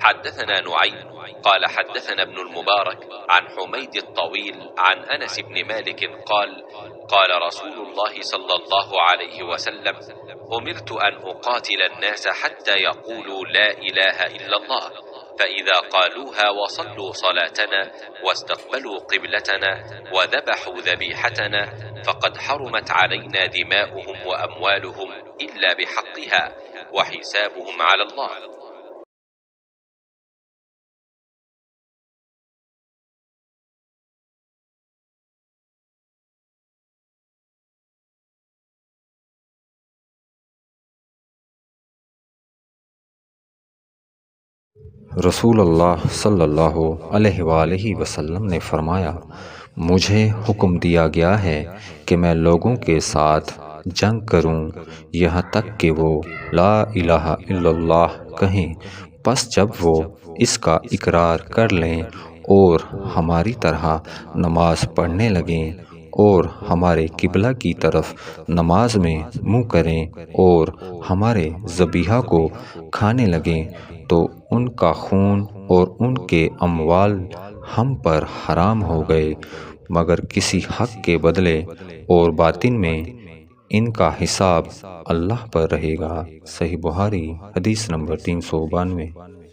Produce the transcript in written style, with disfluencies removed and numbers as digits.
حدثنا نعيم قال حدثنا ابن المبارك عن حميد الطويل عن أنس بن مالك قال قال رسول الله صلى الله عليه وسلم: أمرت أن أقاتل الناس حتى يقولوا لا إله إلا الله، فإذا قالوها وصلوا صلاتنا واستقبلوا قبلتنا وذبحوا ذبيحتنا فقد حرمت علينا دماؤهم وأموالهم إلا بحقها وحسابهم على الله. रसूलुल्लाह सल्लल्लाहु अलैहि वसल्लम ने फरमाया, मुझे हुक्म दिया गया है कि मैं लोगों के साथ जंग करूं यहाँ तक कि वो ला इलाहा इल्लल्लाह कहें। बस जब वो इसका इकरार कर लें और हमारी तरह नमाज पढ़ने लगें और हमारे किबला की तरफ नमाज में मुँह करें और हमारे ज़बीहा को खाने लगें, तो उनका खून और उनके अमवाल हम पर हराम हो गए, मगर किसी हक के बदले और बातिन में इनका हिसाब अल्लाह पर रहेगा। सही बुखारी हदीस नंबर 392।